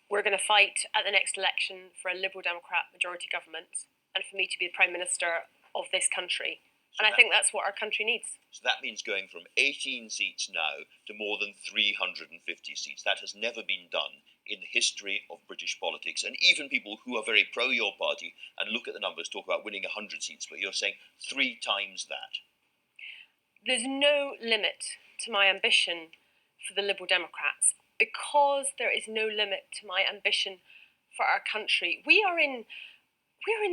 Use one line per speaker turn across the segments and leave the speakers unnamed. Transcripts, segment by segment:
we're going to fight at the next election for a Liberal Democrat majority government and for me to be the Prime Minister of this country. And I think that's what our country needs.
So that means going from 18 seats now to more than 350 seats. That has never been done in the history of British politics. And even people who are very pro your party and look at the numbers talk about winning 100 seats, but you're saying 3 times that.
There's no limit to my ambition for the Liberal Democrats because there is no limit to my ambition for our country. We're in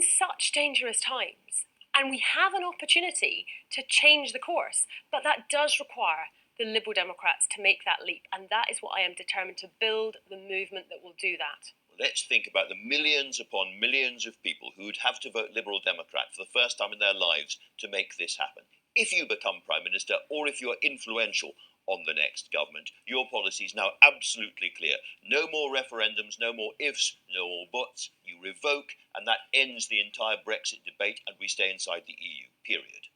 such dangerous times. And we have an opportunity to change the course, but that does require the Liberal Democrats to make that leap, and that is what I am determined to build the movement that will do that.
Let's think about the millions upon millions of people who would have to vote Liberal Democrat for the first time in their lives to make this happen. If you become Prime Minister, or if you're influential on the next government, your policy is now absolutely clear. No more referendums, no more ifs, no more buts. You revoke, and that ends the entire Brexit debate, and we stay inside the EU, period.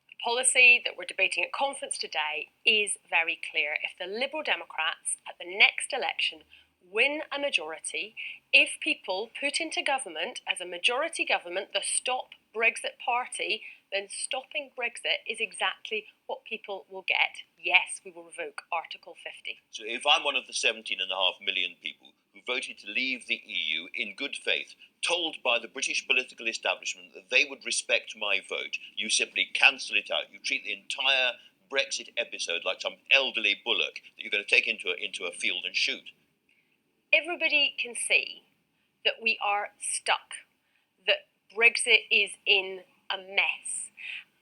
The policy that we're debating at conference today is very clear. If the Liberal Democrats at the next election win a majority, if people put into government as a majority government the Stop Brexit Party, then stopping Brexit is exactly what people will get. Yes, we will revoke Article 50.
So if I'm one of the 17.5 million people who voted to leave the EU in good faith, told by the British political establishment that they would respect my vote, you simply cancel it out. You treat the entire Brexit episode like some elderly bullock that you're going to take into a field and shoot.
Everybody can see that we are stuck, that Brexit is in a mess,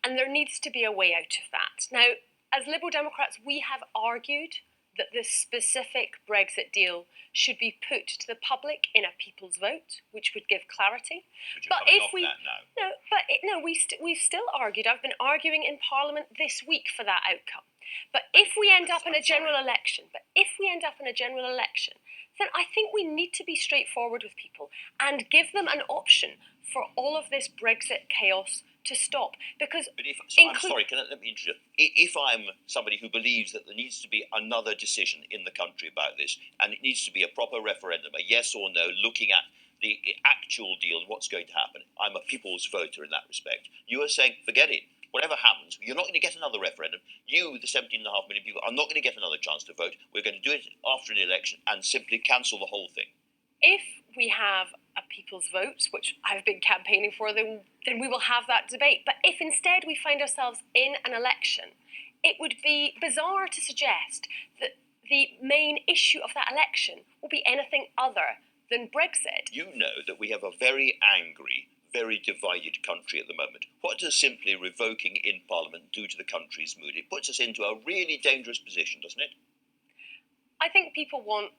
and there needs to be a way out of that. Now, as Liberal Democrats, we have argued that the specific Brexit deal should be put to the public in a people's vote, which would give clarity.
But if we
we've still argued. I've been arguing in Parliament this week for that outcome. But if we end up in a general election, then I think we need to be straightforward with people and give them an option for all of this Brexit chaos to stop. Because
I'm sorry, let me interrupt. If I'm somebody who believes that there needs to be another decision in the country about this, and it needs to be a proper referendum, a yes or no, looking at the actual deal and what's going to happen, I'm a people's voter in that respect. You are saying, forget it. Whatever happens, you're not going to get another referendum. You, the 17.5 million people, are not going to get another chance to vote. We're going to do it after an election and simply cancel the whole thing.
If we have a people's vote, which I've been campaigning for, then we will have that debate. But if instead we find ourselves in an election, it would be bizarre to suggest that the main issue of that election will be anything other than Brexit.
You know that we have a very angry, very divided country at the moment. What does simply revoking in Parliament do to the country's mood? It puts us into a really dangerous position, doesn't it?
I think people want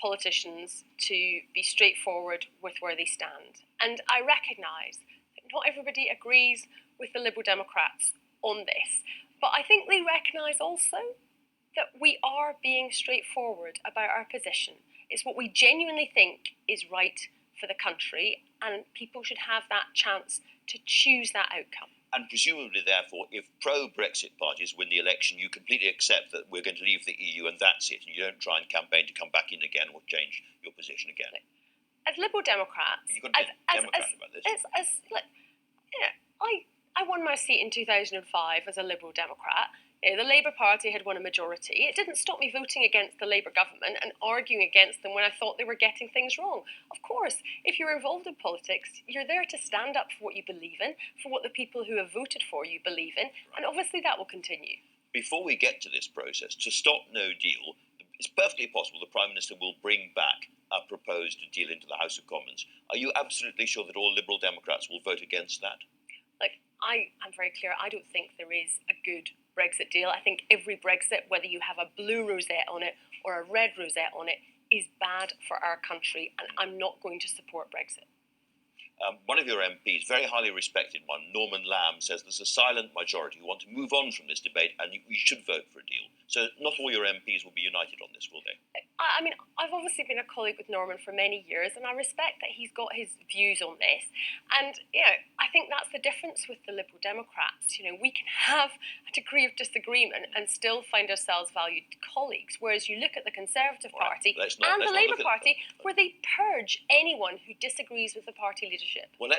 politicians to be straightforward with where they stand. And I recognise that not everybody agrees with the Liberal Democrats on this. But I think they recognise also that we are being straightforward about our position. It's what we genuinely think is right for the country, and people should have that chance to choose that outcome.
And presumably, therefore, if pro-Brexit parties win the election, you completely accept that we're going to leave the EU and that's it, and you don't try and campaign to come back in again or change your position again.
As Liberal Democrats,
you've got to be democratic about this.
I won my seat in 2005 as a Liberal Democrat. The Labour Party had won a majority. It didn't stop me voting against the Labour government and arguing against them when I thought they were getting things wrong. Of course, if you're involved in politics, you're there to stand up for what you believe in, for what the people who have voted for you believe in, and obviously that will continue.
Before we get to this process, to stop no deal, it's perfectly possible the Prime Minister will bring back a proposed deal into the House of Commons. Are you absolutely sure that all Liberal Democrats will vote against that?
I'm very clear. I don't think there is a good Brexit deal. I think every Brexit, whether you have a blue rosette on it or a red rosette on it, is bad for our country, and I'm not going to support Brexit.
One of your MPs, very highly respected one, Norman Lamb, says there's a silent majority who want to move on from this debate and we should vote for a deal. So not all your MPs will be united on this, will they?
I mean, I've obviously been a colleague with Norman for many years, and I respect that he's got his views on this. And, I think that's the difference with the Liberal Democrats. You know, we can have a degree of disagreement and still find ourselves valued colleagues, whereas you look at the Conservative Party and the Labour Party, where they purge anyone who disagrees with the party leadership.
Well,